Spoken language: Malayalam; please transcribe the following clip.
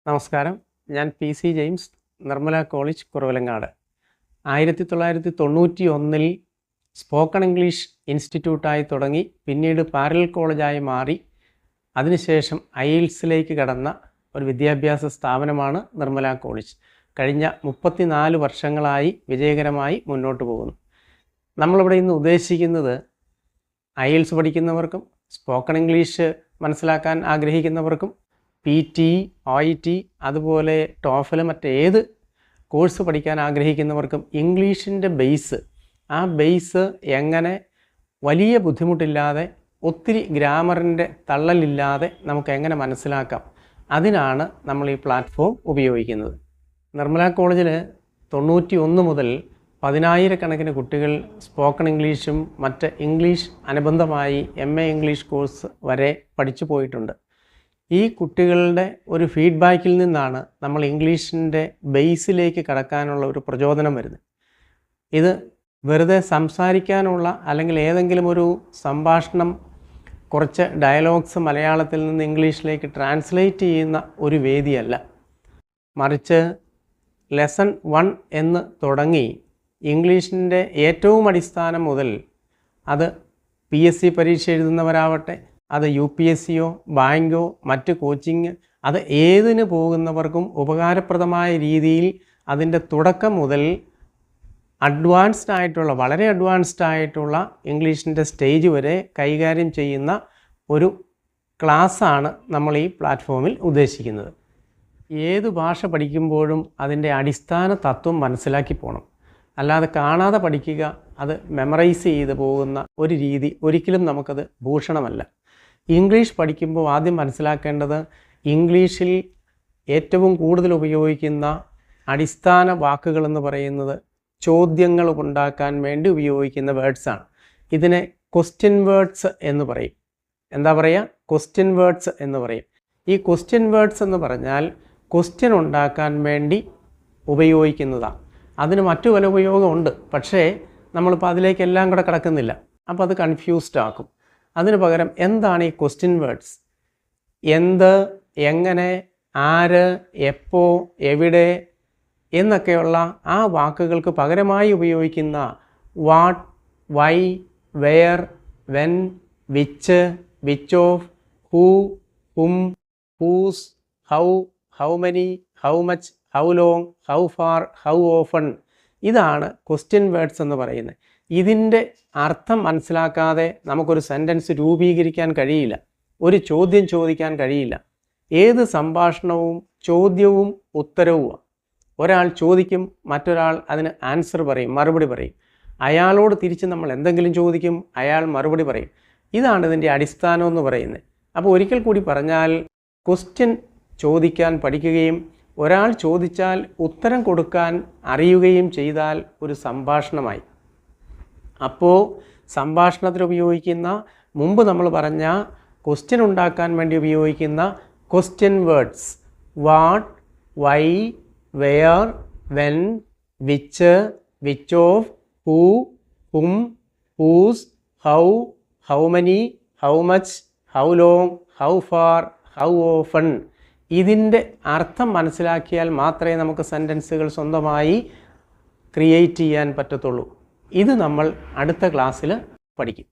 നമസ്കാരം. ഞാൻ PC James, Nirmala college, Kuravilangad. 1991 spoken English ഇൻസ്റ്റിറ്റ്യൂട്ടായി തുടങ്ങി പിന്നീട് പാരലൽ കോളേജായി മാറി അതിനുശേഷം IELTSലേക്ക് കടന്ന ഒരു വിദ്യാഭ്യാസ സ്ഥാപനമാണ് നിർമ്മല കോളേജ്. കഴിഞ്ഞ 34 വർഷങ്ങളായി വിജയകരമായി മുന്നോട്ട് പോകുന്നു. നമ്മളിവിടെ ഇന്ന് ഉദ്ദേശിക്കുന്നത് IELTS പഠിക്കുന്നവർക്കും സ്പോക്കൺ ഇംഗ്ലീഷ് മനസ്സിലാക്കാൻ ആഗ്രഹിക്കുന്നവർക്കും PT, OET അതുപോലെ ടോഫൽ മറ്റേത് കോഴ്സ് പഠിക്കാൻ ആഗ്രഹിക്കുന്നവർക്കും ഇംഗ്ലീഷിൻ്റെ ബേസ്, ആ ബേസ് എങ്ങനെ വലിയ ബുദ്ധിമുട്ടില്ലാതെ ഒത്തിരി ഗ്രാമറിൻ്റെ തള്ളലില്ലാതെ നമുക്ക് എങ്ങനെ മനസ്സിലാക്കാം, അതിനാണ് നമ്മൾ ഈ പ്ലാറ്റ്ഫോം ഉപയോഗിക്കുന്നത്. നിർമ്മല കോളേജിൽ 91 മുതൽ 10,000 കുട്ടികൾ സ്പോക്കൺ ഇംഗ്ലീഷും മറ്റ് ഇംഗ്ലീഷ് അനുബന്ധമായി MA ഇംഗ്ലീഷ് കോഴ്സ് വരെ പഠിച്ചു പോയിട്ടുണ്ട്. ഈ കുട്ടികളുടെ ഒരു ഫീഡ്ബാക്കിൽ നിന്നാണ് നമ്മൾ ഇംഗ്ലീഷിൻ്റെ ബേസിലേക്ക് കടക്കാനുള്ള ഒരു പ്രചോദനം വരുന്നത്. ഇത് വെറുതെ സംസാരിക്കാനുള്ള അല്ലെങ്കിൽ ഏതെങ്കിലും ഒരു സംഭാഷണം, കുറച്ച് ഡയലോഗ്സ് മലയാളത്തിൽ നിന്ന് ഇംഗ്ലീഷിലേക്ക് ട്രാൻസ്ലേറ്റ് ചെയ്യുന്ന ഒരു വേദിയല്ല. മറിച്ച് ലെസൺ 1 എന്ന് തുടങ്ങി ഇംഗ്ലീഷിൻ്റെ ഏറ്റവും അടിസ്ഥാനം മുതൽ അത് PSC പരീക്ഷ എഴുതുന്നവരാവട്ടെ, അത് UPSCയോ ബാങ്കോ മറ്റ് കോച്ചിങ്, അത് ഏതിന് പോകുന്നവർക്കും ഉപകാരപ്രദമായ രീതിയിൽ അതിൻ്റെ തുടക്കം മുതൽ അഡ്വാൻസ്ഡ് ആയിട്ടുള്ള, വളരെ അഡ്വാൻസ്ഡ് ആയിട്ടുള്ള ഇംഗ്ലീഷിൻ്റെ സ്റ്റേജ് വരെ കൈകാര്യം ചെയ്യുന്ന ഒരു ക്ലാസ്സാണ് നമ്മൾ ഈ പ്ലാറ്റ്ഫോമിൽ ഉദ്ദേശിക്കുന്നത്. ഏത് ഭാഷ പഠിക്കുമ്പോഴും അതിൻ്റെ അടിസ്ഥാന തത്വം മനസ്സിലാക്കി പോകണം. അല്ലാതെ കാണാതെ പഠിക്കുക, അത് മെമ്മറൈസ് ചെയ്ത് പോകുന്ന ഒരു രീതി ഒരിക്കലും നമുക്കത് ഭൂഷണമല്ല. ഇംഗ്ലീഷ് പഠിക്കുമ്പോൾ ആദ്യം മനസ്സിലാക്കേണ്ടത് ഇംഗ്ലീഷിൽ ഏറ്റവും കൂടുതൽ ഉപയോഗിക്കുന്ന അടിസ്ഥാന വാക്കുകളെന്ന് പറയുന്നത് ചോദ്യങ്ങൾ ഉണ്ടാക്കാൻ വേണ്ടി ഉപയോഗിക്കുന്ന വേർഡ്സാണ്. ഇതിനെ ക്വസ്റ്റ്യൻ വേർഡ്സ് എന്ന് പറയും. എന്താ പറയുക? ക്വസ്റ്റ്യൻ വേർഡ്സ് എന്ന് പറയും. ഈ ക്വസ്റ്റ്യൻ വേർഡ്സ് എന്ന് പറഞ്ഞാൽ ക്വസ്റ്റ്യൻ ഉണ്ടാക്കാൻ വേണ്ടി ഉപയോഗിക്കുന്നതാണ്. അതിന് മറ്റു പല ഉപയോഗമുണ്ട്, പക്ഷേ നമ്മളിപ്പോൾ അതിലേക്കെല്ലാം കൂടെ കിടക്കുന്നില്ല. അപ്പോൾ അത് കൺഫ്യൂസ്ഡ് ആക്കും. അതിന് പകരം എന്താണ് ഈ ക്വസ്റ്റ്യൻ വേർഡ്സ്? എന്ത്, എങ്ങനെ, ആര്, എപ്പോൾ, എവിടെ എന്നൊക്കെയുള്ള ആ വാക്കുകൾക്ക് പകരമായി ഉപയോഗിക്കുന്ന what, why, where, when, which, which of, who, whom, whose, how, how many, how much, how long, how far, how often. ഇതാണ് ക്വസ്റ്റ്യൻ വേർഡ്സ് എന്ന് പറയുന്നത്. ഇതിൻ്റെ അർത്ഥം മനസ്സിലാക്കാതെ നമുക്കൊരു സെൻറ്റൻസ് രൂപീകരിക്കാൻ കഴിയില്ല, ഒരു ചോദ്യം ചോദിക്കാൻ കഴിയില്ല. ഏത് സംഭാഷണവും ചോദ്യവും ഉത്തരവുമാണ്. ഒരാൾ ചോദിക്കും, മറ്റൊരാൾ അതിന് ആൻസർ പറയും, മറുപടി പറയും. അയാളോട് തിരിച്ച് നമ്മൾ എന്തെങ്കിലും ചോദിക്കും, അയാൾ മറുപടി പറയും. ഇതാണ് ഇതിൻ്റെ അടിസ്ഥാനം എന്ന് പറയുന്നത്. അപ്പോൾ ഒരിക്കൽ കൂടി പറഞ്ഞാൽ, ക്വസ്റ്റ്യൻ ചോദിക്കാൻ പഠിക്കുകയും ഒരാൾ ചോദിച്ചാൽ ഉത്തരം കൊടുക്കാൻ അറിയുകയും ചെയ്താൽ ഒരു സംഭാഷണമായി. അപ്പോൾ സംഭാഷണത്തിൽ ഉപയോഗിക്കുന്ന, മുമ്പ് നമ്മൾ പറഞ്ഞ ക്വസ്റ്റ്യൻ ഉണ്ടാക്കാൻ വേണ്ടി ഉപയോഗിക്കുന്ന question words what, why, where, when, which, which of, who, whom, whose, how, how many, how much, how long, how far, how often. ഇതിൻ്റെ അർത്ഥം മനസ്സിലാക്കിയാൽ മാത്രമേ നമുക്ക് സെൻറ്റൻസുകൾ സ്വന്തമായി ക്രിയേറ്റ് ചെയ്യാൻ പറ്റത്തുള്ളൂ. ഇത് നമ്മൾ അടുത്ത ക്ലാസ്സിൽ പഠിക്കും.